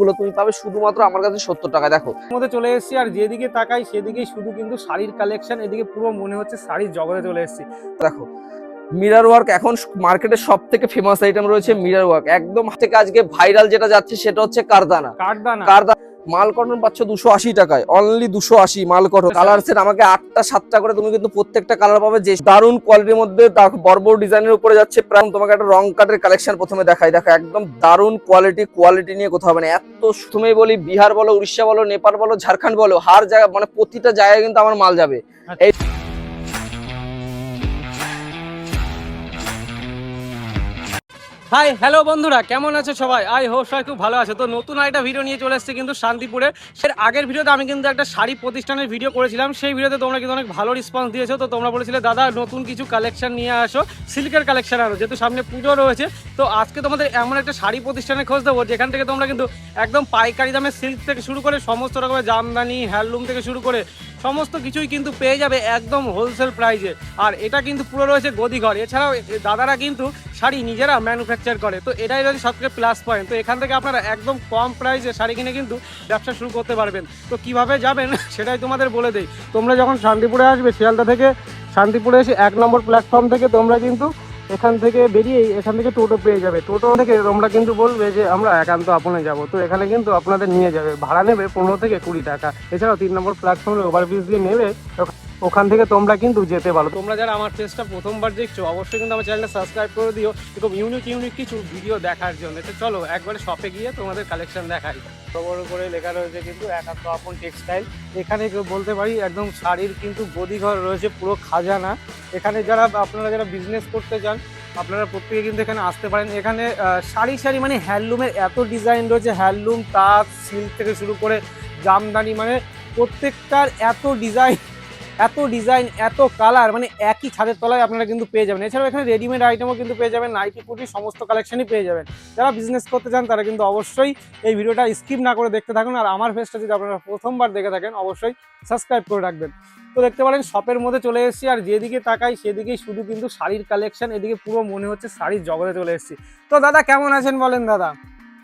গুলো তুমি পাবে শুধুমাত্র আমার কাছে 70 টাকা। দেখো মধ্যে চলে এসেছি, আর যেদিকে তাকাই সেদিকেই শুধু কিন্তু শাড়ির কালেকশন। এদিকে পুরো মনে হচ্ছে শাড়ির জগতে চলে এসেছি। দেখো মিরর ওয়ার্ক এখন মার্কেটে সব থেকে ফেমাস আইটেম রয়েছে মিরর ওয়ার্ক। একদম থেকে আজকে ভাইরাল যেটা যাচ্ছে সেটা হচ্ছে কারদানা। কারদানা মাল কটন পাচ্ছ 280 টাকায়, অনলি 280 মাল কটন। কালার সেট আমাকে 8টা 7টা করে তুমি কিন্তু প্রত্যেকটা কালার পাবে। যে দারুন কোয়ালিটির মধ্যে বড় বড় ডিজাইনের উপরে যাচ্ছে। প্রায় তোমাকে একটা রং কাটের কালেকশন প্রথমে দেখাই। দেখো একদম দারুন কোয়ালিটি নিয়ে কোথাও হবে না। এত তুমি বলি বিহার বলো, উড়িষ্যা বলো, নেপাল বলো, ঝাড়খণ্ড বলো, হার জায়গা মানে প্রতিটা জায়গায় কিন্তু আমার মাল যাবে। এই হাই হ্যালো বন্ধুরা, কেমন আছো সবাই? আই হোপ সবাই খুব ভালো আছে। তো নতুন একটা ভিডিও নিয়ে চলে এসেছি কিন্তু শান্তিপুরে। এর আগের ভিডিওতে আমি কিন্তু একটা শাড়ি প্রতিষ্ঠানের ভিডিও করেছিলাম। সেই ভিডিওতে তোমরা কিন্তু অনেক ভালো রেসপন্স দিয়েছো। তো তোমরা বলেছিলে দাদা নতুন কিছু কালেকশন নিয়ে আসো, সিল্কের কালেকশন আনো, যেহেতু সামনে পুজো রয়েছে। তো আজকে তোমাদের এমন একটা শাড়ি প্রতিষ্ঠানের খোঁজ দেবো যেখান থেকে তোমরা কিন্তু একদম পাইকারি দামে সিল্ক থেকে শুরু করে সমস্ত রকমের জামদানি, হ্যান্ডলুম থেকে শুরু করে সমস্ত কিছুই কিন্তু পেয়ে যাবে একদম হোলসেল প্রাইজে। আর এটা কিন্তু পুরো রয়েছে গদিঘর। এছাড়াও দাদারা কিন্তু শাড়ি নিজেরা ম্যানুফ্যাকচার করে। তো এটাই রয়েছে সবথেকে প্লাস পয়েন্ট। তো এখান থেকে আপনারা একদম কম প্রাইসে শাড়ি কিনে কিন্তু ব্যবসা শুরু করতে পারবেন। তো কিভাবে যাবেন সেটাই তোমাদের বলে দেই। তোমরা যখন শান্তিপুরে আসবে, শিয়ালদা থেকে শান্তিপুরে এসে 1 নম্বর প্ল্যাটফর্ম থেকে তোমরা কিন্তু এখান থেকে বেরিয়ে এখান থেকে টোটো পেয়ে যাবে। টোটো থেকে তোমরা কিন্তু বলবে যে আমরা একান্ত আপনে যাব, তো এখানে কিন্তু আপনাদের নিয়ে যাবে। ভাড়া নেবে 15 থেকে 20 টাকা। এছাড়াও 3 নম্বর প্ল্যাটফর্মে ওভারব্রিজ দিয়ে নেবে, ওখান থেকে তোমরা কিন্তু যেতে পারো। তোমরা যারা আমার পেজটা প্রথমবার দেখছো অবশ্যই কিন্তু আমার চ্যানেলটা সাবস্ক্রাইব করে দিও এরকম ইউনিক কিছু ভিডিও দেখার জন্য। তো চলো একবারে শপে গিয়ে তোমাদের কালেকশন দেখাই। বড় করে লেখা রয়েছে কিন্তু একান্ত আপন টেক্সটাইল। এখানে বলতে পারি একদম শাড়ির কিন্তু গদিঘর রয়েছে, পুরো খাজানা। এখানে আপনারা যারা বিজনেস করতে চান আপনারা প্রত্যেকে কিন্তু এখানে আসতে পারেন। এখানে শাড়ি মানে হ্যান্ডলুমের এত ডিজাইন রয়েছে, হ্যান্ডলুম, তাঁত, সিল্ক থেকে শুরু করে জামদানি, মানে প্রত্যেকটার এত ডিজাইন এত কালার, মানে একই ছাদের তলায় আপনারা কিন্তু পেয়ে যাবেন। এছাড়াও এখানে রেডিমেড আইটেমও কিন্তু পেয়ে যাবেন, নাইটি কুর্তি সমস্ত কালেকশনই পেয়ে যাবেন। যারা বিজনেস করতে চান তারা কিন্তু অবশ্যই এই ভিডিওটা স্কিপ না করে দেখতে থাকুন। আর আমার পেজটা যদি আপনারা প্রথমবার দেখে থাকেন অবশ্যই সাবস্ক্রাইব করে রাখবেন। তো দেখতে পারেন শপের মধ্যে চলে এসেছি, আর যেদিকে তাকাই সেদিকেই শুধু কিন্তু শাড়ির কালেকশন। এদিকে পুরো মনে হচ্ছে শাড়ির জগতে চলে এসেছি। তো দাদা কেমন আছেন বলেন? দাদা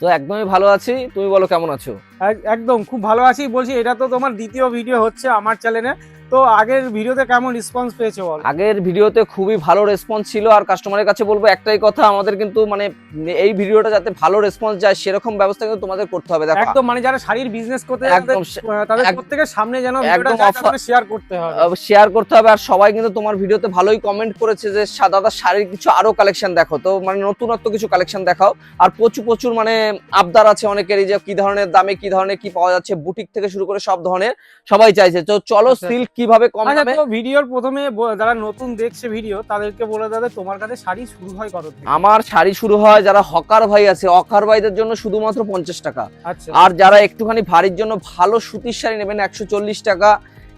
তো একদমই ভালো আছি, তুমি বলো কেমন আছো? একদম খুব ভালো আছি। বলছি এটা তো তোমার দ্বিতীয় ভিডিও হচ্ছে আমার চ্যানেলে, তো আগের ভিডিওতে কেমন রেসপন্স পেয়েছো বল? আগের ভিডিওতে খুবই ভালো রেসপন্স ছিল। আর কাস্টমারের কাছে বলবো একটাই কথা, আমাদের কিন্তু মানে এই ভিডিওটা যাতে ভালো রেসপন্স যায় সেরকম ব্যবস্থা কিন্তু তোমাদের করতে হবে। দেখো একদম, মানে যারা শাড়ির বিজনেস করতে একদম তাদের প্রত্যেকের সামনে যেন ভিডিওটা শেয়ার করতে হবে। আর সবাই কিন্তু তোমার ভিডিওতে ভালোই কমেন্ট করেছে যে দাদা শাড়ির কিছু আরো কালেকশন দেখো, তো মানে নতুনত্ব কিছু কালেকশন দেখাও। আর প্রচুর মানে আবদার আছে অনেকেরই যে কি ধরনের দামে কি ধরনের কি পাওয়া যাচ্ছে, বুটিক থেকে শুরু করে সব ধরনের সবাই চাইছে। তো চলো সিল্ক কিভাবে কম দামে। ভিডিওর প্রথমে যারা নতুন দেখছে ভিডিও তাদেরকে বলে দাদা তোমার কাছে শাড়ি শুরু হয় কত থেকে? আমার শাড়ি শুরু হয়, যারা হকার ভাই আছে হকার ভাইদের জন্য শুধুমাত্র 50 টাকা। আচ্ছা। আর যারা একটুখানি ভারীর জন্য ভালো সুতির শাড়ি নেবেন 140 টাকা।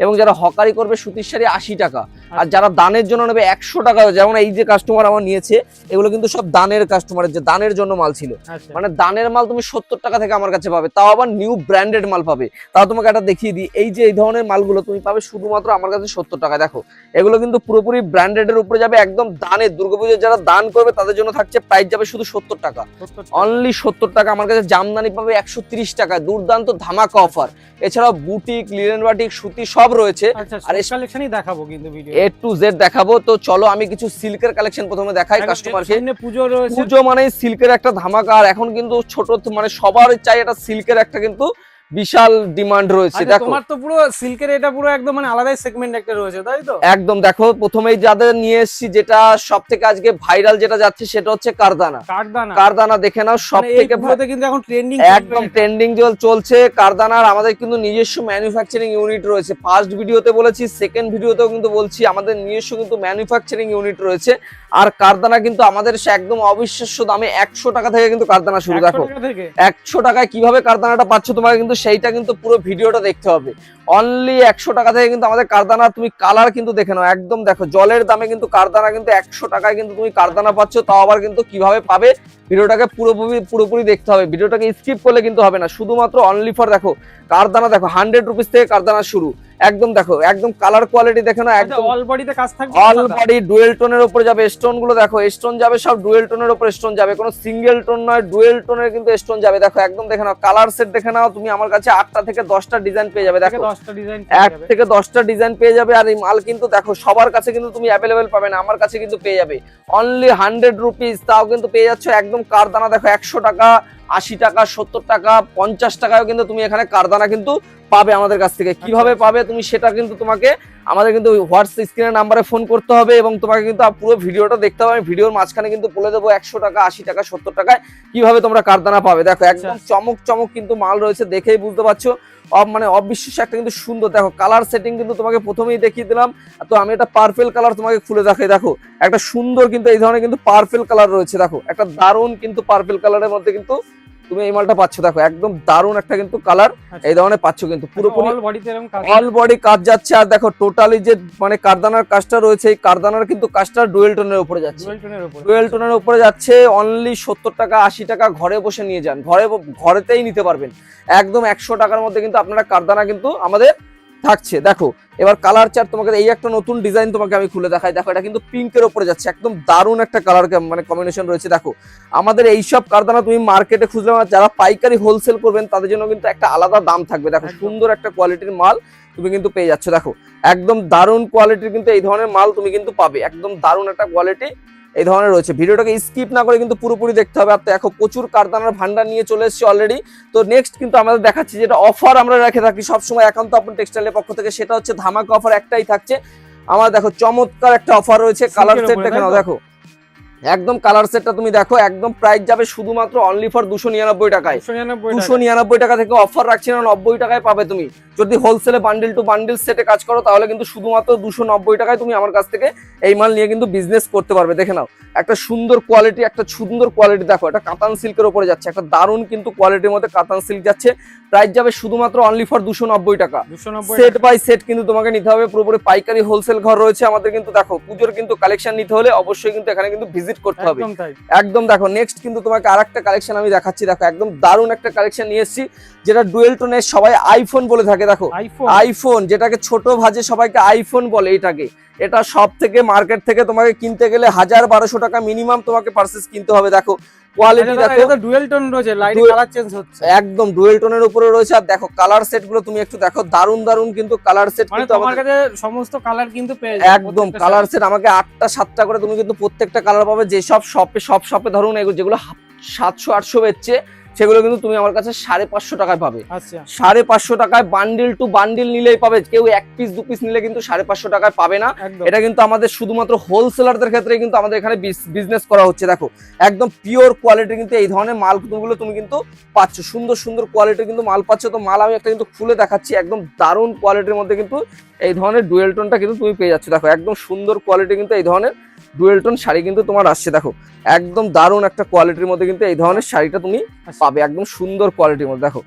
এবং যারা হকারি করবে সুতির শাড়ি 80 টাকা। আর যারা দানের জন্য নেবে 100 টাকা। যেমন এই যে কাস্টমার আমার নিয়েছে এগুলো কিন্তু সব দানের কাস্টমারের, যে দানের জন্য মাল ছিল। মানে দানের মাল তুমি 70 টাকা থেকে আমার কাছে পাবে, তাও আবার নিউ ব্র্যান্ডেড মাল পাবে। তাও তোমাকে একটা দেখিয়ে দিই, এই যে এই ধরনের মালগুলো তুমি পাবে শুধুমাত্র আমার কাছে 70 টাকা। দেখো এগুলো কিন্তু পুরোপুরি ব্র্যান্ডেড এর উপরে যাবে, একদম দানের। দুর্গাপুজোর যারা দান করবে তাদের জন্য থাকছে প্রাইস যাবে শুধু 70 টাকা, অনলি 70 টাকা। আমার কাছে জামদানি পাবে 130 টাকা, দুর্দান্ত ধামাকা অফার। এছাড়াও বুটিক, লিনেন বাটিক, সুতি সব রয়েছে। আর এই কালেকশনই দেখাবো কিন্তু ভিডিও A to Z দেখাবো। তো চলো আমি কিছু সিল্কের কালেকশন প্রথমে দেখাই কাস্টমারকে। পুজো রয়েছে, পুজো মানে সিল্কের একটা ধামাকা। আর এখন কিন্তু ছোট মানে সবার চাই এটা সিল্কের একটা কিন্তু বিশাল ডিমান্ড রয়েছে। দেখো তোমার তো পুরো সিল্কের এটা পুরো একদম মানে আলাদাই সেগমেন্ট একটা রয়েছে, তাই তো? একদম। দেখো প্রথমেই যাদের নিয়ে এসেছি, যেটা সবথেকে আজকে ভাইরাল যেটা যাচ্ছে সেটা হচ্ছে কারদানা দেখে নাও। সবথেকে কিন্তু এখন ট্রেন্ডিং, একদম ট্রেন্ডিং চলছে কারদানার। আমাদের কিন্তু নিজস্ব ম্যানুফ্যাকচারিং ইউনিট রয়েছে। ফার্স্ট ভিডিওতে বলেছি, সেকেন্ড ভিডিওতেও কিন্তু বলছি, আমাদের নিজস্ব কিন্তু ম্যানুফ্যাকচারিং ইউনিট রয়েছে। আর কারদানা কিন্তু আমাদের একদম অবিশ্বাস্য দামে 100 টাকা থেকে কিন্তু কারদানা শুরু। দেখো 100 টাকায় কিভাবে কারদানাটা পাচ্ছ তোমরা, কিন্তু সেইটা কিন্তু পুরো ভিডিওটা দেখতে হবে। অনলি 100 টাকা থেকে কিন্তু আমাদের কারদানা তুমি কালার কিন্তু দেখে নাও, একদম দেখো জলের দামে কিন্তু কারদানা কিন্তু 100 টাকায় কিন্তু তুমি কারদানা পাচ্ছ। তাও আবার কিন্তু কিভাবে পাবে ভিডিওটাকে পুরোপুরি দেখতে হবে, ভিডিওটাকে স্কিপ করলে কিন্তু হবে না। শুধুমাত্র অনলি ফর দেখো কারদানা দেখো 100 রুপিস থেকে কারদানা শুরু, একদম দেখো একদম কালার কোয়ালিটি দেখে না, একদম অল বডিতে কাজ থাকবে, অল বডি ডুয়েল টোনের উপরে যাবে। স্টোন গুলো দেখো, স্টোন যাবে সব ডুয়েল টোনের উপরে স্টোন যাবে, কোনো সিঙ্গেল টোন নয়, ডুয়েল টোনের কিন্তু স্টোন যাবে। দেখো একদম দেখে নাও, কালার সেট দেখে নাও তুমি, আমার কাছে 8টা থেকে 10টা ডিজাইন পেয়ে যাবে। দেখো 10টা ডিজাইন 1 থেকে 10টা ডিজাইন পেয়ে যাবে। আর এই মাল কিন্তু দেখো সবার কাছে কিন্তু তুমি অ্যাভেলেবেল পাবে না, আমার কাছে কিন্তু পেয়ে যাবে অনলি 100 রুপিস। তাও কিন্তু পেয়ে যাচ্ছ একদম কারদানা দেখো 100 টাকা, 80 টাকা, 70 টাকা, 50 টাকায়ও কিন্তু তুমি এখানে কারদানা কিন্তু পাবে আমাদের কাছ থেকে। কিভাবে পাবে তুমি সেটা কিন্তু তোমাকে আমাদের কিন্তু হোয়াটসঅ্যাপ স্ক্রিনের নাম্বারে ফোন করতে হবে এবং তোমাকে কিন্তু পুরো ভিডিওটা দেখতে হবে। ভিডিওর মাঝখানে কিন্তু বলে দেবো 100 টাকা, 80 টাকা, 70 টাকায় কিভাবে তোমরা কারদানা পাবে। দেখো একদম চমক কিন্তু মাল রয়েছে, দেখেই বুঝতে পারছো। মানে অবিশ্বাস্য একটা কিন্তু সুন্দর দেখো কালার সেটিং কিন্তু তোমাকে প্রথমেই দেখিয়ে দিলাম। তো আমি একটা পার্পল কালার তোমাকে খুলে দেখাই, দেখো একটা সুন্দর কিন্তু এই ধরনের কিন্তু পার্পল কালার রয়েছে। দেখো একটা দারুণ কিন্তু পার্পল কালারের মধ্যে কিন্তু তুমি এই মালটা পাচ্ছ। দেখো একদম দারুণ একটা কিন্তু কালার এই ধরনের পাচ্ছ, কিন্তু পুরোপুরি অল বডি কাজ যাচ্ছে। আর দেখো টোটালি যে মানে কারদানার কাজটা রয়েছে, এই কারদানার কিন্তু কাজটা ডুয়েল টোনের উপরে যাচ্ছে, ডুয়েল টোনের উপরে যাচ্ছে। অনলি 70 টাকা, 80 টাকা, ঘরে বসে নিয়ে যান, ঘরেতেই নিতে পারবেন একদম 100 টাকার মধ্যে কিন্তু আপনারা কারদানা কিন্তু আমাদের থাকছে। দেখো এবার কালার চার্ট তোমাকে এই একটা নতুন ডিজাইন তোমাকে আমি খুলে দেখাই। দেখো এটা কিন্তু পিঙ্কের উপরে যাচ্ছে, একদম দারুণ একটা কালার মানে কম্বিনেশন রয়েছে। দেখো আমাদের এইসব কারদানা তুমি মার্কেটে খুঁজলে যারা পাইকারি হোলসেল করবেন তাদের জন্য কিন্তু একটা আলাদা দাম থাকবে। দেখো সুন্দর একটা কোয়ালিটির মাল তুমি কিন্তু পেয়ে যাচ্ছ। দেখো একদম দারুণ কোয়ালিটির কিন্তু এই ধরনের মাল তুমি কিন্তু পাবে, একদম দারুণ একটা কোয়ালিটি এই ধরনের রয়েছে। ভিডিওটাকে স্কিপ না করে কিন্তু পুরোপুরি দেখতে হবে। আর দেখো প্রচুর কারদানার ভান্ডার নিয়ে চলে এসেছি অলরেডি। তো নেক্সট কিন্তু আমাদের দেখাচ্ছি যেটা অফার আমরা রেখে থাকি সবসময় একান্ত আপন টেক্সটাইলের পক্ষ থেকে, সেটা হচ্ছে ধামাকা অফার একটাই থাকছে আমার। দেখো চমৎকার একটা অফার রয়েছে, কালার সেট দেখে নাও। দেখো একদম কালার সেটটা তুমি দেখো একদম প্রাইস যাবে শুধুমাত্র অনলি ফর 299 টাকায়। 299 টাকা থেকে অফার রাখছি না, 90 টাকায় পাবে তুমি। যদি হোলসেলে বান্ডিল টু বান্ডিল সেটে কাজ করো তাহলে কিন্তু শুধুমাত্র 290 টাকায় তুমি আমার কাছ থেকে এই মাল নিয়ে কিন্তু বিজনেস করতে পারবে। দেখে নাও একটা সুন্দর কোয়ালিটি, একটা সুন্দর কোয়ালিটি। দেখো এটা কাতান সিল্কের উপরে যাচ্ছে, একটা দারুণ কিন্তু কোয়ালিটির মধ্যে কাতান সিল্ক যাচ্ছে। প্রাইস যাবে শুধুমাত্র অনলি ফর 290 টাকা। সেট বাই সেট কিন্তু তোমাকে নিতে হবে, পুরোপুরি পাইকারি হোলসেল ঘর রয়েছে আমাদের। কিন্তু দেখো পুজোর কিন্তু কালেকশন নিতে হলে অবশ্যই কিন্তু এখানে কিন্তু ভিজিট করতে হবে একদম। দেখো নেক্সট কিন্তু তোমাকে আরেকটা কালেকশন আমি দেখাচ্ছি। দেখো একদম দারুণ একটা কালেকশন নিয়ে এসেছি যেটা ডুয়েল টোনের, সবাই আইফোন বলে থাকে। দেখো আইফোন যেটাকে ছোট ভাজে সবাইকে আইফোন বলে, এটাকে এটা সব থেকে মার্কেট থেকে তোমাকে কিনতে গেলে 1000-1200 টাকা মিনিমাম তোমাকে পারচেজ কিনতে হবে। দেখো কোয়ালিটি দেখো, এটা ডুয়েল টোন রয়েছে, লাইট কালার চেঞ্জ হচ্ছে, একদম ডুয়েল টোনের উপরে রয়েছে। আর দেখো কালার সেট গুলো তুমি একটু দেখো, দারুণ কিন্তু কালার সেট কিন্তু আমার কাছে সমস্ত কালার কিন্তু পেয়ে যাবে। একদম কালার সেট আমাকে 8টা 7টা করে তুমি কিন্তু প্রত্যেকটা কালার পাবে। যে সব শপে ধরুন এগুলো যেগুলো 700-800 বেচছে সেগুলো কিন্তু তুমি আমার কাছে 550 টাকায় পাবে। 550 টাকায় বান্ডিল টু বান্ডিল নিলেই পাবে, কেউ 1 পিস 2 পিস নিলে কিন্তু 550 টাকায় পাবে না। এটা কিন্তু আমাদের শুধুমাত্র হোলসেলারদের ক্ষেত্রে কিন্তু আমাদের এখানে বিজনেস করা হচ্ছে। দেখো একদম পিওর কোয়ালিটি কিন্তু এই ধরনের মালগুলো তুমি কিন্তু পাচ্ছ, সুন্দর কোয়ালিটির কিন্তু মাল পাচ্ছ। তো মাল আমি একটা কিন্তু খুলে দেখাচ্ছি, একদম দারুণ কোয়ালিটির মধ্যে কিন্তু এই ধরনের ডুয়েল টোনটা কিন্তু তুমি পেয়ে যাচ্ছ। দেখো একদম সুন্দর কোয়ালিটি কিন্তু এই ধরনের ডুয়েল টোন শাড়ি কিন্তু তোমার আসছে। দেখো একদম দারুণ একটা কোয়ালিটির মধ্যে কিন্তু এই ধরনের শাড়িটা তুমি পাবে, একদম সুন্দর কোয়ালিটির মধ্যে। দেখো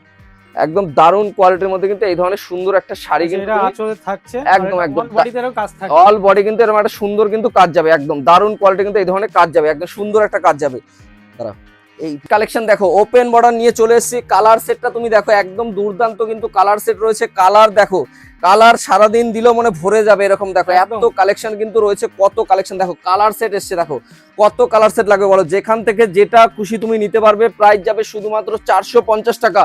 একদম দারুণ কোয়ালিটির মধ্যে কিন্তু এই ধরনের সুন্দর একটা শাড়ি কিন্তু থাকছে, একদম অল বডি কিন্তু এরকম একটা সুন্দর কিন্তু কাজ যাবে, একদম দারুণ কোয়ালিটি কিন্তু এই ধরনের কাজ যাবে, একদম সুন্দর একটা কাজ যাবে। দাঁড়াও এই কালেকশন দেখো ওপেন বর্ডার নিয়ে চলে এসেছি। কালার সেটটা তুমি দেখো একদম দুর্দান্ত কিন্তু কালার সেট রয়েছে। কালার দেখো, কালার সারাদিন দিলেও মনে ভরে যাবে এরকম। দেখো এত কালেকশন কিন্তু রয়েছে, কত কালেকশন দেখো, কালার সেট এসছে। দেখো কত কালার সেট লাগবে বলো, যেখান থেকে যেটা খুশি তুমি নিতে পারবে। প্রাইস যাবে শুধুমাত্র 450 টাকা।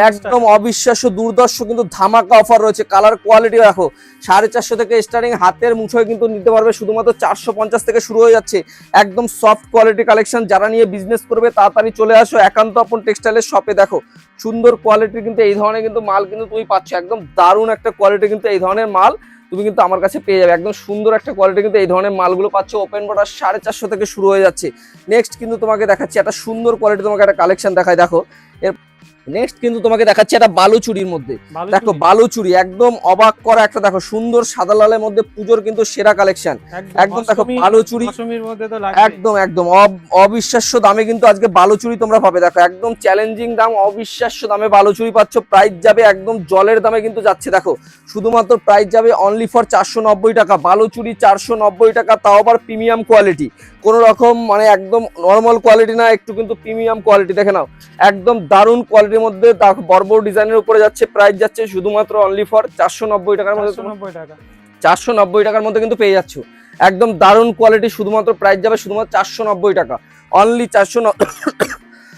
একদম অবিশ্বাস্য দুর্দর্শ কিন্তু ধামাকা অফার রয়েছে। কালার কোয়ালিটি দেখো 450 থেকে স্টার্টিং, হাতের মুঠোয় কিন্তু নিতে পারবে শুধুমাত্র 450 থেকে শুরু হয়ে যাচ্ছে। একদম সফট কোয়ালিটি কালেকশন, যারা নিয়ে বিজনেস করবে তাড়াতাড়ি চলে আসো একান্ত আপন টেক্সটাইলের শপে। দেখো সুন্দর কোয়ালিটির কিন্তু এই ধরনের কিন্তু মাল কিন্তু তুমি পাচ্ছ, একদম দারুণ একটা কোয়ালিটি কিন্তু এই ধরনের মাল তুমি কিন্তু আমার কাছে পেয়ে যাবে। একদম সুন্দর একটা কোয়ালিটি কিন্তু এই ধরনের মালগুলো পাচ্ছ। ওপেন বর্ডার 450 থেকে শুরু হয়ে যাচ্ছে। নেক্সট কিন্তু তোমাকে দেখাচ্ছি একটা সুন্দর কোয়ালিটি, তোমাকে একটা কালেকশন দেখায়। দেখো নেক্সট কিন্তু তোমাকে দেখাচ্ছি একটা বালুচুরির মধ্যে। দেখো বালুচুরি একদম অবাক করা একটা, দেখো সুন্দর সাদা লালের মধ্যে পুজোর কিন্তু সেরা কালেকশন। একদম দেখো বালুচুরি একদম একদম অবিশ্বাস্য দামে কিন্তু আজকে বালুচুরি তোমরা পাবে। দেখো একদম চ্যালেঞ্জিং দাম, অবিশ্বাস্য দামে বালুচুরি পাচ্ছ। প্রাইস যাবে একদম জলের দামে কিন্তু যাচ্ছে। দেখো শুধুমাত্র প্রাইস যাবে অনলি ফর 490 টাকা। বালুচুরি 490 টাকা, তাও আবার প্রিমিয়াম কোয়ালিটি, কোন রকম মানে একদম নর্মাল কোয়ালিটি না, একটু কিন্তু প্রিমিয়াম কোয়ালিটি। দেখে নাও একদম দারুণ কোয়ালিটির মধ্যে বড় বড় ডিজাইনের উপরে যাচ্ছে। প্রাইস যাচ্ছে শুধুমাত্র অনলি ফর 490 টাকার মধ্যে। 490 টাকার মধ্যে কিন্তু পেয়ে যাচ্ছ একদম দারুণ কোয়ালিটি। শুধুমাত্র প্রাইস যাবে শুধুমাত্র 490 টাকা, অনলি 490।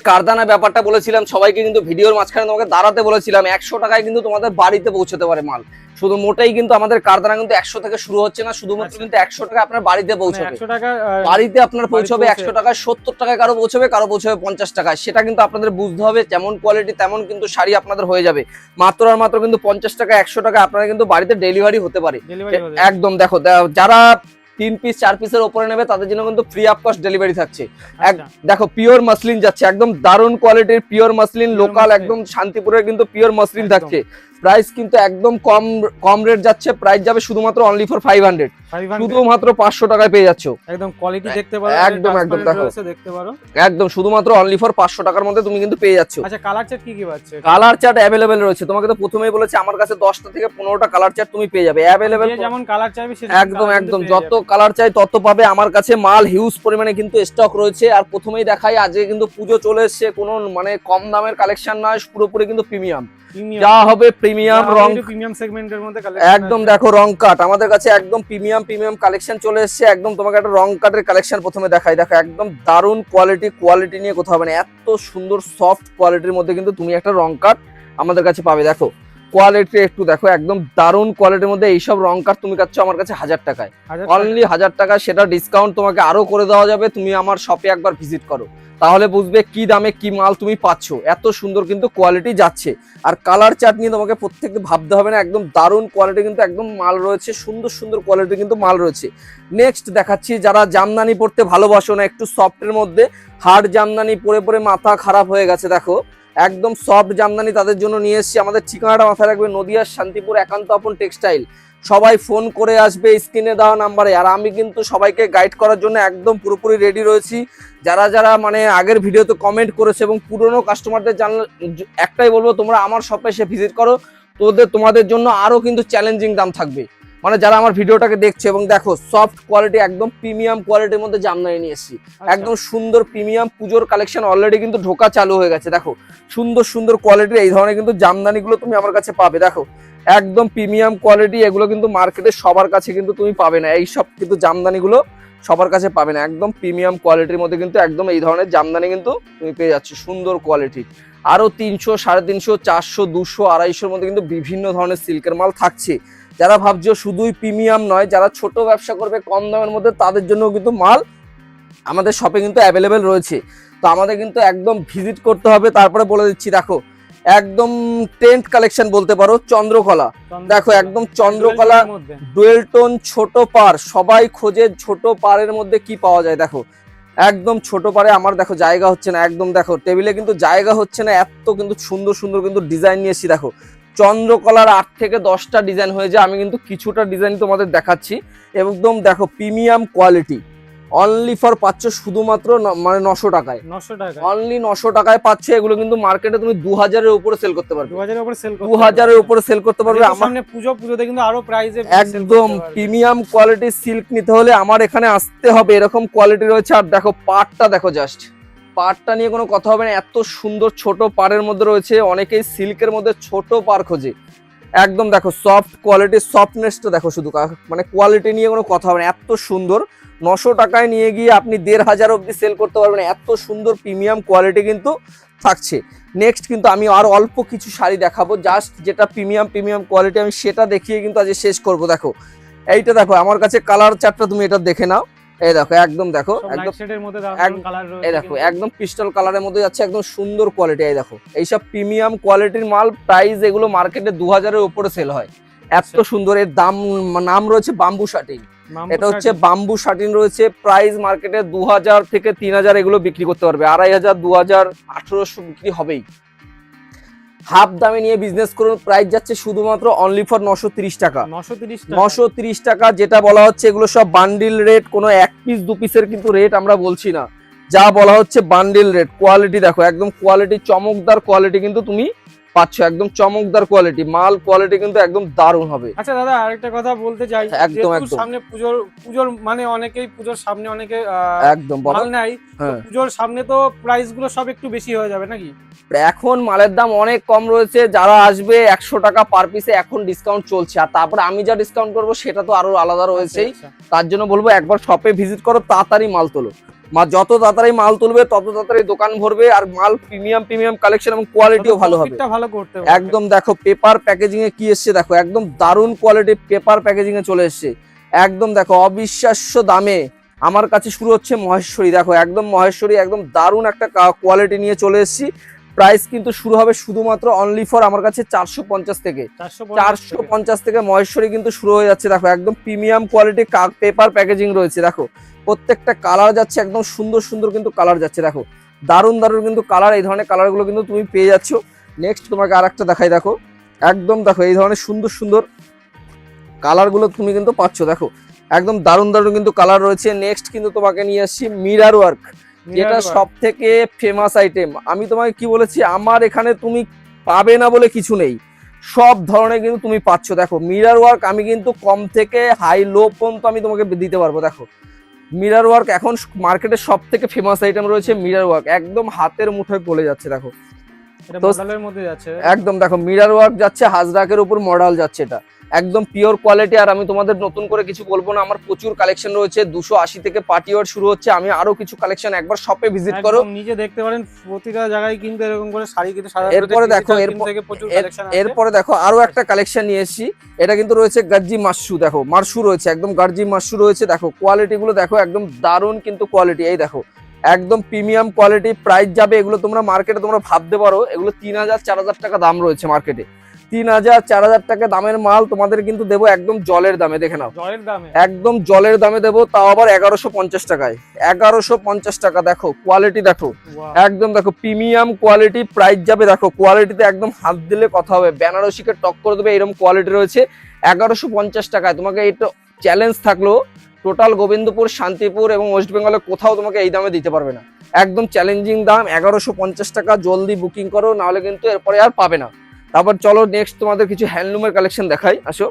কারদানা ব্যাপারটা বলেছিলাম সবাইকে, কিন্তু ভিডিওর মাঝখানে তোমাকে দাঁড়াতে বলেছিলাম 100 টাকায় কিন্তু তোমাদের বাড়িতে পৌঁছতে পারে মাল। শুধু মোটেই কিন্তু আমাদের কারদানা কিন্তু 100 থেকে শুরু হচ্ছে না, শুধুমাত্র কিন্তু 100 টাকা আপনার বাড়িতে পৌঁছবে। বাড়িতে আপনার পৌঁছবে 100 টাকায়, 70 টাকায় কারো পৌঁছবে, কারো পৌঁছবে 50 টাকায়। সেটা কিন্তু আপনাদের বুঝতে হবে, যেমন কোয়ালিটি তেমন কিন্তু শাড়ি আপনাদের হয়ে যাবে। মাত্র আর মাত্র কিন্তু 50 টাকা 100 টাকা আপনারা কিন্তু বাড়িতে ডেলিভারি হতে পারে একদম। দেখো যারা 3 পিস 4 পিসের উপরে নেবে তাদের জন্য কিন্তু ফ্রি অফ কস্ট ডেলিভারি থাকছে। দেখো পিওর মাসলিন যাচ্ছে, একদম দারুণ কোয়ালিটির পিওর মাসলিন, লোকাল একদম শান্তিপুরের কিন্তু পিওর মাসলিন থাকছে। প্রাইস কিন্তু একদম কম রেট যাচ্ছে। প্রাইস যাবে শুধুমাত্র অনলি ফর 500, শুধুমাত্র 500 টাকায় পেয়ে যাচ্ছ। একদম কোয়ালিটি দেখতে পারো, একদম একদম দেখো দেখতে পারো একদম শুধুমাত্র অনলি ফর 500 টাকার মধ্যে তুমি কিন্তু পেয়ে যাচ্ছ। আচ্ছা কালার চার্ট কি কি পাচ্ছে? কালার চার্ট अवेलेबल রয়েছে। তোমাকে তো প্রথমেই বলেছি আমার কাছে 10টা থেকে 15টা কালার চার্ট তুমি পেয়ে যাবে अवेलेबल। যেমন কালার চাইবে একদম একদম যত কালার চাই তত পাবে। আমার কাছে মাল হিউজ পরিমাণে কিন্তু স্টক রয়েছে। আর প্রথমেই দেখাই আজকে কিন্তু পুজো চলে এসেছে, কোনো মানে কম দামের কালেকশন নয়, পুরোপুরি কিন্তু প্রিমিয়াম যা হবে প্রিমিয়াম রং, প্রিমিয়াম সেগমেন্টের মধ্যে একদম দেখো রং কাট আমাদের কাছে একদম প্রিমিয়াম কালেকশন চলে এসেছে। একদম তোমাকে একটা রং কাটের কালেকশন প্রথমে দেখাই। দেখো একদম দারুণ কোয়ালিটি নিয়ে কোথাও হবে না, এত সুন্দর সফট কোয়ালিটির মধ্যে কিন্তু তুমি একটা রং কাট আমাদের কাছে পাবে। দেখো কোয়ালিটি একটু দেখো, একদম দারুণ কোয়ালিটির মধ্যে এইসব রং কাট তুমি পাচ্ছ আমার কাছে 1000 টাকায়, অনলি 1000 টাকা। সেটা ডিসকাউন্ট তোমাকে আরো করে দেওয়া যাবে। তুমি আমার শপে একবার ভিজিট করো, তাহলে বুঝবে কি দামে কি মাল তুমি পাচ্ছ। এত সুন্দর কিন্তু কোয়ালিটি যাচ্ছে। আর কালার চার্ট নিয়ে তোমাকে প্রত্যেককে ভাবতে হবে না, একদম দারুণ কোয়ালিটি কিন্তু একদম মাল রয়েছে, সুন্দর কোয়ালিটি কিন্তু মাল রয়েছে। নেক্সট দেখাচ্ছি যারা জামদানি পরতে ভালোবাসো না, একটু সফটের মধ্যে, হার্ড জামদানি পরে মাথা খারাপ হয়ে গেছে, দেখো একদম সফট জামদানি তাদের জন্য নিয়ে এসেছি। আমাদের ঠিকানাটা মাথায় রাখবে, নদিয়ার শান্তিপুর একান্ত আপন টেক্সটাইল। সবাই ফোন করে আসবে স্ক্রিনে দেওয়া নাম্বারে। আর আমি কিন্তু সবাইকে গাইড করার জন্য একদম পুরোপুরি রেডি রয়েছি। যারা মানে আগের ভিডিওতে কমেন্ট করেছে এবং পুরনো কাস্টমারদের জানলে একটাই বলবো, তোমরা আমার শপে এসে ভিজিট করো, তোমাদের জন্য আরো কিন্তু চ্যালেঞ্জিং দাম থাকবে। মানে যারা আমার ভিডিওটাকে দেখছে, এবং দেখো সফট কোয়ালিটি একদম প্রিমিয়াম কোয়ালিটির মধ্যে জামদানি নিয়ে এসেছি। একদম সুন্দর প্রিমিয়াম পুজোর কালেকশন অলরেডি কিন্তু ঢোকা চালু হয়ে গেছে। দেখো সুন্দর কোয়ালিটির এই ধরনের কিন্তু জামদানিগুলো তুমি আমার কাছে পাবে। দেখো একদম প্রিমিয়াম কোয়ালিটি, এগুলো কিন্তু মার্কেটে সবার কাছে কিন্তু তুমি পাবে না। এই সব কিন্তু জামদানিগুলো সবার কাছে পাবে না। একদম প্রিমিয়াম কোয়ালিটির মধ্যে কিন্তু একদম এই ধরনের জামদানি কিন্তু তুমি পেয়ে যাচ্ছ সুন্দর কোয়ালিটি। আরো 300, 350, 400, 200, 250 মধ্যে কিন্তু বিভিন্ন ধরনের সিল্কের মাল থাকছে। যারা ভাবছো শুধুই প্রিমিয়াম নয়, যারা ছোট ব্যবসা করবে কম দামের মধ্যে, তাদের জন্য কিন্তু মাল আমাদের শপে কিন্তু অ্যাভেলেবেল রয়েছে। তো আমাদের কিন্তু একদম ভিজিট করতে হবে। তারপরে বলে দিচ্ছি, দেখো একদম টেন্ট কালেকশন বলতে পারো, চন্দ্রকলা। দেখো একদম চন্দ্রকলা ডুয়েল টোন ছোট পার, সবাই খোঁজে ছোট পারের মধ্যে কি পাওয়া যায়। দেখো একদম ছোট পারে আমার দেখো জায়গা হচ্ছে না, একদম দেখো টেবিলে কিন্তু জায়গা হচ্ছে না, এত কিন্তু সুন্দর কিন্তু ডিজাইন নিয়েছি। দেখো চন্দ্রকলার 8 থেকে 10টা ডিজাইন হয়ে যায়, আমি কিন্তু কিছুটা ডিজাইন তোমাদের দেখাচ্ছি। একদম দেখো প্রিমিয়াম কোয়ালিটি, অনলি ফর পাচ্ছ শুধুমাত্র মানে 900 টাকায়। অনলি 900 টাকায় পাচ্ছে। এগুলো কিন্তু মার্কেটে তুমি 2000 এর উপরে সেল করতে পারবে, 2000 এর উপরে সেল করতে পারবে। আমার সামনে পুজোতে কিন্তু আরো প্রাইসে একদম প্রিমিয়াম কোয়ালিটি সিল্ক নিতে হলে আমার এখানে আসতে হবে। এরকম কোয়ালিটি রয়েছে। আর দেখো পাড়টা দেখো, জাস্ট পাড়টা নিয়ে কোনো কথা হবে না, এত সুন্দর ছোট পাড়ের মধ্যে রয়েছে। অনেকেই সিল্কের মধ্যে ছোট পাড় খোঁজে। একদম দেখো সফট কোয়ালিটি, সফটনেসটা দেখো, শুধু মানে কোয়ালিটি নিয়ে কোনো কথা হবে না, এত সুন্দর। 900 টাকায় নিয়ে গিয়ে আপনি 1500 অব্দি সেল করতে পারবেন, এত সুন্দর প্রিমিয়াম কোয়ালিটি কিন্তু থাকছে। নেক্সট কিন্তু আমি আর অল্প কিছু শাড়ি দেখাবো, জাস্ট যেটা প্রিমিয়াম কোয়ালিটি, আমি সেটা দেখিয়ে কিন্তু আজ শেষ করব। দেখো এইটা দেখো আমার কাছে কালার চার্টটা তুমি এটা দেখে নাও। এই দেখো একদম দেখো এই দেখো একদম পিস্টল কালারের মধ্যে যাচ্ছে, একদম সুন্দর কোয়ালিটি। এই দেখো এইসব প্রিমিয়াম কোয়ালিটির মাল, প্রাইস এগুলো মার্কেটে 2000 এর উপরে সেল হয়। এত সুন্দর, এর দাম নাম রয়েছে বাম্বু শাটিন। এটা হচ্ছে বাম্বু শাটিন রয়েছে, প্রাইস মার্কেটে 2000 থেকে 3000 এগুলো বিক্রি করতে পারবে। 2500, 2000, 1800 বিক্রি হবেই। হাফ দামে নিয়ে বিজনেস করুন। প্রাইস যাচ্ছে শুধুমাত্র অনলি ফর 930 টাকা। 930 টাকা যেটা বলা হচ্ছে এগুলো সব বান্ডিল রেট, কোনো এক পিস দু পিসের কিন্তু রেট আমরা বলছি না, যা বলা হচ্ছে বান্ডিল রেট। কোয়ালিটি দেখো, একদম কোয়ালিটি চমকদার কোয়ালিটি কিন্তু তুমি পাচ্ছ, একদম চমকদার কোয়ালিটি, মাল কোয়ালিটি কিন্তু একদম দারুণ হবে। আচ্ছা দাদা আরেকটা কথা বলতে চাই, একদম যেহেতু একদম সামনে পুজোর মানে অনেকেই পুজোর সামনে অনেকে একদম মাল নাই, হ্যাঁ। পুজোর সামনে তো প্রাইস গুলো সব একটু বেশি হয়ে যাবে নাকি? এখন মালের দাম অনেক কম রয়েছে, যারা আসবে 100 টাকা পার পিসে এখন ডিসকাউন্ট চলছে, আর তারপরে আমি যা ডিসকাউন্ট করবো সেটা তো আরো আলাদা রয়েছেই। তার জন্য বলবো একবার শপে ভিজিট করো, তাড়াতাড়ি মাল তোলো। যত তাড়াতাড়ি মাল তুলবে তত তাড়াতাড়ি দোকান ভরবে, আর মাল প্রিমিয়াম কালেকশন এবং কোয়ালিটিও ভালো হবে। একদম দেখো পেপার প্যাকেজিং এ কি এসছে দেখো, একদম দারুণ কোয়ালিটি পেপার প্যাকেজিং এ চলে এসছে। একদম দেখো অবিশ্বাস্য দামে আমার কাছে শুরু হচ্ছে মহেশ্বরী, দেখো একদম মহেশ্বরী একদম দারুণ একটা কোয়ালিটি নিয়ে চলে এসেছি। প্রাইস কিন্তু শুরু হবে শুধুমাত্র অনলি ফর আমার কাছে 450 থেকে। 450 থেকে মহেশ্বরী কিন্তু শুরু হয়ে যাচ্ছে। দেখো একদম প্রিমিয়াম কোয়ালিটি পেপার প্যাকেজিং রয়েছে, দেখো প্রত্যেকটা কালার যাচ্ছে একদম সুন্দর সুন্দর কিন্তু কালার যাচ্ছে, দেখো দারুণ দারুণ কিন্তু কালার, এই ধরনের কালার গুলো কিন্তু তুমি পেয়ে যাচ্ছ। নেক্সট তোমাকে আর একটা দেখাই, দেখো একদম দেখো এই ধরনের সুন্দর সুন্দর কালার গুলো তুমি কিন্তু পাচ্ছ, দেখো একদম দারুণ দারুণ কিন্তু কালার রয়েছে। নেক্সট কিন্তু তোমাকে নিয়ে আসছি মিরার ওয়ার্ক, যেটা সব থেকে ফেমাস আইটেম। আমি তোমাকে কি বলেছি, আমার এখানে তুমি পাবে না বলে কিছু নেই, সব ধরনের কিন্তু তুমি পাচ্ছ। দেখো মিরার ওয়ার্ক আমি কিন্তু কম থেকে হাই লো পর্যন্ত আমি তোমাকে দিতে পারবো। দেখো মিরার ওয়ার্ক এখন মার্কেটে সব থেকে ফেমাস আইটেম রয়েছে মিরার ওয়ার্ক, একদম হাতের মুঠোয় পড়ে যাচ্ছে। দেখো একদম দেখো মিরার ওয়ার্ক যাচ্ছে, হাজরাকের উপর মডেল যাচ্ছে, এটা একদম পিওর কোয়ালিটি। আর আমি তোমাদের নতুন করে কিছু বলবো না, আমার প্রচুর কালেকশন রয়েছে, 280 থেকে পার্টি ওয়ার শুরু হচ্ছে। আমি আরো কিছু কালেকশন, একবার শপে ভিজিট করো, নিজে দেখতে পারেন প্রতিটা জায়গায় কিন্তু এরকম করে শাড়ি কিন্তু এরপরে দেখো এরপরে দেখো আরো একটা কালেকশন নিয়ে এসেছি, এটা কিন্তু রয়েছে গার্জি মাশরু, দেখো মাশরু রয়েছে, একদম গার্জি মাশরু রয়েছে। দেখো কোয়ালিটি গুলো দেখো একদম দারুণ কিন্তু কোয়ালিটি, এই দেখো একদম প্রিমিয়াম কোয়ালিটি। প্রাইস যাবে এগুলো তোমরা মার্কেটে তোমরা ভাবতে পারো এগুলো 3000-4000 টাকা দাম রয়েছে মার্কেটে। 3000-4000 টাকা দামের মাল তোমাদের কিন্তু দেবো একদম জলের দামে, দেখে নাও একদম জলের দামে দেবো, তাও আবার 1150 টাকায়। 1150 টাকা, দেখো কোয়ালিটি দেখো একদম দেখো প্রিমিয়াম কোয়ালিটি। প্রাইস যাবে দেখো কোয়ালিটিতে একদম হাত দিলে কথা হবে, বেনারসিকে টক্কর দেবে এরকম কোয়ালিটি রয়েছে। 1150 টাকায় তোমাকে এটা চ্যালেঞ্জ থাকলো, টোটাল গোবিন্দপুর, শান্তিপুর এবং ওয়েস্ট বেঙ্গলে কোথাও তোমাকে এই দামে দিতে পারবে না, একদম চ্যালেঞ্জিং দাম 1150 টাকা। জলদি বুকিং করো, নাহলে কিন্তু এরপরে আর পাবে না। তারপর চলো নেক্সট তোমাদের কিছু হ্যান্ডলুমের কালেকশন দেখাই, আসো।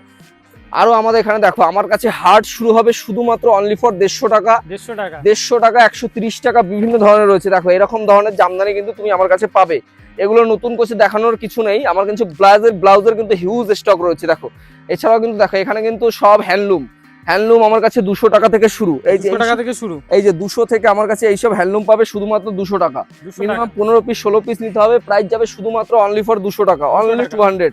আরো আমাদের এখানে দেখো আমার কাছে হাট শুরু হবে শুধুমাত্র অনলি ফর 150 টাকা। 150 টাকা 130 টাকা বিভিন্ন ধরনের রয়েছে। দেখো এরকম ধরনের জামদানি কিন্তু তুমি আমার কাছে পাবে, এগুলো নতুন করে দেখানোর কিছু নেই। আমার কিন্তু ব্লাউজের কিন্তু হিউজ স্টক রয়েছে। দেখো এছাড়াও কিন্তু দেখো এখানে কিন্তু সব হ্যান্ডলুম আমার কাছে 200 টাকা থেকে শুরু। এই যে 200 থেকে আমার কাছে এইসব হ্যান্ডলুম পাবে শুধুমাত্র 200 টাকা। মিনিমাম 15 পিস 16 পিস নিতে হবে। প্রাইস যাবে শুধুমাত্র অনলি ফর 200 টাকা, অনলি 200।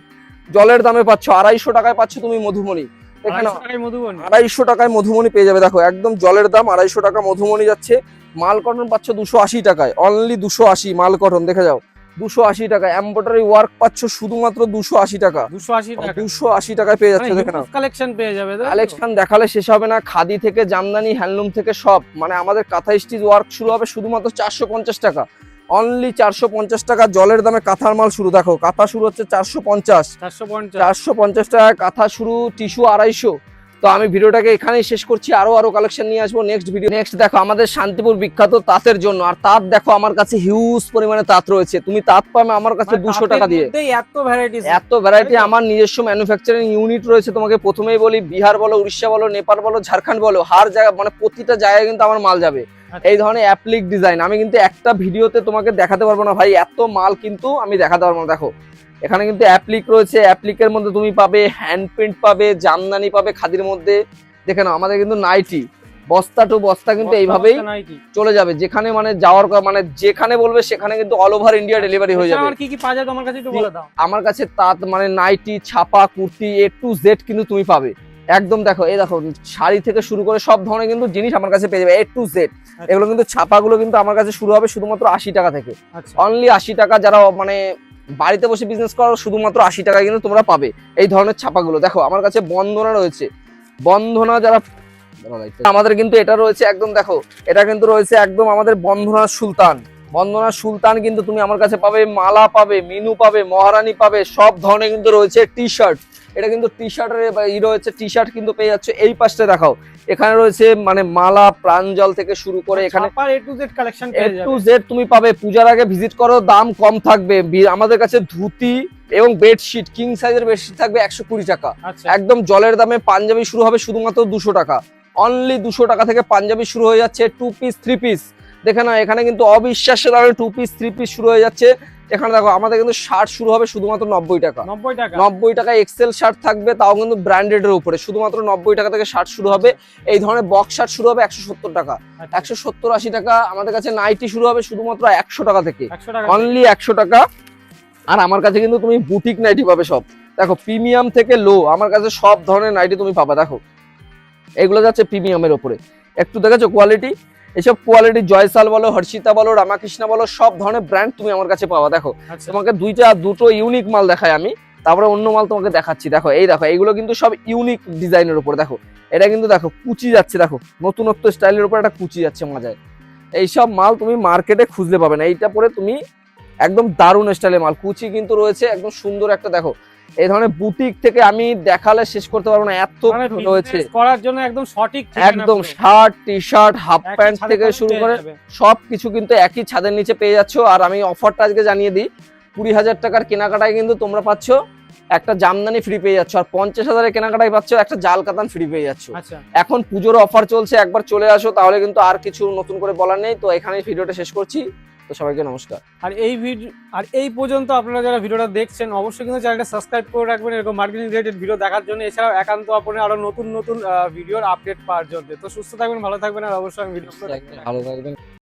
জলের দামে পাচ্ছ, 250 টাকায় পাচ্ছ তুমি মধুমণি, এখানে 250 টাকায় মধুমণি পেয়ে যাবে। দেখো একদম জলের দাম 250 টাকা মধুমণি যাচ্ছে। মাল কটন পাচ্ছ 280 টাকায়, অনলি 280 মাল কটন, দেখে যাও 280 টাকা। এমব্রয়ডারি ওয়ার্ক পাচ্ছ শুধুমাত্র 280 টাকা, 280 টাকায় পেয়ে যাচ্ছে। দেখে নাও কালেকশন পেয়ে যাবে, কালেকশন দেখালে শেষ হবে না। খাদি থেকে জামদানি, হ্যান্ডলুম থেকে সব, মানে আমাদের কাঁথা স্টিচ ওয়ার্ক শুরু হবে শুধুমাত্র 450 টাকা, অনলি 450 টাকা। জলের দামে কাঁথার মাল শুরু, দেখো কাঁথা শুরু হচ্ছে 450 টাকা কাঁথা শুরু, টিস্যু 250। তো আমি ভিডিওটাকে এখানেই শেষ করছি, আরো কালেকশন নিয়ে আসবো নেক্সট ভিডিও। নেক্সট দেখো আমাদের শান্তিপুর বিখ্যাত তাঁতের জন্য, আর তাঁত দেখো আমার কাছে হিউজ পরিমাণে তাঁত রয়েছে। তুমি তাঁত পাবে আমার কাছে 200 টাকা দিয়ে। এত ভ্যারাইটি আমার নিজস্ব ম্যানুফ্যাকচারিং ইউনিট রয়েছে। তোমাকে প্রথমেই বলি, বিহার বলো, উড়িষ্যা বলো, নেপাল বলো, ঝাড়খণ্ড বলো, হার জায়গা মানে প্রতিটা জায়গায় কিন্তু আমার মাল যাবে। এই ধরনের অ্যাপ্লিক ডিজাইন আমি কিন্তু একটা ভিডিওতে তোমাকে দেখাতে পারবো না ভাই, এত মাল কিন্তু আমি দেখাতে পারবো না। দেখো এখানে কিন্তু অ্যাপ্লিক রয়েছে, অ্যাপ্লিকের মধ্যে তুমি পাবে হ্যান্ড প্রিন্ট পাবে, জামদানি পাবে খাদির মধ্যে। দেখে নাও আমাদের কিন্তু নাইটি, বস্তা টু বস্তা কিন্তু এইভাবেই চলে যাবে, যেখানে মানে যাওয়ার মানে যেখানে বলবে সেখানে কিন্তু অল ওভার ইন্ডিয়া ডেলিভারি হয়ে যাবে। কি কি পাওয়া যায় তোমার কাছে একটু বলে দাও। আমার কাছে তাঁত মানে নাইটি, ছাপা, কুর্তি, A to Z কিন্তু তুমি পাবে। একদম দেখো এই দেখো শাড়ি থেকে শুরু করে সব ধরনের কিন্তু জিনিস আমার কাছে পেয়ে যাবে, A to Z। এগুলো কিন্তু ছাপাগুলো কিন্তু আমার কাছে শুরু হবে শুধুমাত্র 80 টাকা থেকে, অনলি 80 টাকা। যারা মানে বাড়িতে বসে বিজনেস করো শুধুমাত্র 80 টাকায় কিন্তু তোমরা পাবে এই ধরনের ছাপাগুলো। দেখো আমার কাছে বন্ধনা রয়েছে, বন্ধনা যারা আমাদের কিন্তু এটা রয়েছে একদম, দেখো এটা কিন্তু রয়েছে একদম আমাদের বন্ধনা সুলতান, বন্দনা সুলতান কিন্তু তুমি আমার কাছে পাবে, মালা পাবে, মিনু পাবে, মহারানী পাবে, সব ধরনের কিন্তু রয়েছে। টি শার্ট, এটা কিন্তু টি শার্টের রয়েছে, টি শার্ট কিন্তু পেয়ে যাচ্ছে। এই পাশটা দেখাও, এখানে রয়েছে মানে মালা, প্রাঞ্জল থেকে শুরু করে এখানে এ to Z collection A to Z তুমি পাবে। পূজার আগে ভিজিট করো, দাম কম থাকবে। আমাদের কাছে ধুতি এবং বেডশিট, কিং সাইজের বেডশিট থাকবে 120 টাকা। আচ্ছা একদম জলের দামে। পাঞ্জাবি শুরু হবে শুধুমাত্র 200 টাকা, অনলি 200 টাকা থেকে পাঞ্জাবি শুরু হয়ে যাচ্ছে। 2 পিস 3 পিস দেখে না, এখানে কিন্তু অবিশ্বাস্য দামে 2 পিস 3 পিস শুরু হয়ে যাচ্ছে। এখানে দেখো আমাদের কিন্তু শার্ট শুরু হবে শুধুমাত্র 90 টাকা। 90 টাকা 90 টাকা এক্সেল শার্ট থাকবে, তাও কিন্তু ব্র্যান্ডেড এর উপরে। শুধুমাত্র 90 টাকা থেকে শার্ট শুরু হবে। এই ধরনের বক্স শার্ট শুরু হবে 170 টাকা, 170-80 টাকা। আমাদের কাছে নাইটি শুরু হবে শুধুমাত্র 100 টাকা থেকে, 100 টাকা অনলি 100 টাকা। আর আমার কাছে কিন্তু তুমি বুটিক নাইটি পাবে সব। দেখো প্রিমিয়াম থেকে লো আমার কাছে সব ধরনের নাইটি তুমি পাবা। দেখো এগুলো যাচ্ছে প্রিমিয়ামের উপরে। একটু দেখেছো কোয়ালিটি, এসব কোয়ালিটি জয়সাল বলো, হর্ষিতা বলো, রামাকৃষ্ণা বলো, সব ধরনের ব্র্যান্ড তুমি আমার কাছে পাবা। দেখো আচ্ছা তোমাকে দুটো ইউনিক মাল দেখাই আমি, তারপরে অন্য মাল তোমাকে দেখাচ্ছি। দেখো এই দেখো, এইগুলো কিন্তু সব ইউনিক ডিজাইনের উপর। দেখো এটা কিন্তু দেখো কুচি যাচ্ছে, দেখো নতুনত্ব স্টাইলের উপর একটা কুচি যাচ্ছে মাজায়। এইসব মাল তুমি মার্কেটে খুঁজলে পাবে না। এইটা পরে তুমি একদম দারুণ স্টাইলের মাল, কুচি কিন্তু রয়েছে একদম সুন্দর একটা। দেখো এই ধরনের বুটিক থেকে আমি দেখালে শেষ করতে পারবো না, এত মানে রয়েছে business করার জন্য একদম সঠিক ঠিকানা একদম। পুরো। শার্ট, টি শার্ট, হাফ একই প্যান্ট ছাদের থেকে তলায় শুরু পেয়ে করে যাবে। সবকিছু কিন্তু একই ছাদের নিচে পেয়ে যাচ্ছ। আর আমি অফারটা আজকে জানিয়ে দিই, 20,000 টাকার কেনাকাটায় কিন্তু তোমরা পাচ্ছ একটা জামদানি ফ্রি পেয়ে যাচ্ছ, আর 50,000-এর কেনাকাটায় পাচ্ছ একটা জাল কাতান ফ্রি পেয়ে যাচ্ছ। আচ্ছা এখন পুজোর অফার চলছে, একবার চলে আসো, তাহলে কিন্তু আর কিছু নতুন করে বলার নেই। তো এখানেই ভিডিওটা শেষ করছি। তো সবাইকে নমস্কার। আর এই পর্যন্ত আপনারা যারা ভিডিওটা দেখছেন অবশ্যই কিন্তু চ্যানেলটা সাবস্ক্রাইব করে রাখবেন এরকম মার্কেটিং রিলেটেড ভিডিও দেখার জন্য। এছাড়াও একান্ত আপনি আরো নতুন নতুন ভিডিওর আপডেট পাওয়ার জন্য। তো সুস্থ থাকবেন, ভালো থাকবেন, আর অবশ্যই আমি ভিডিও ভালো থাকবেন।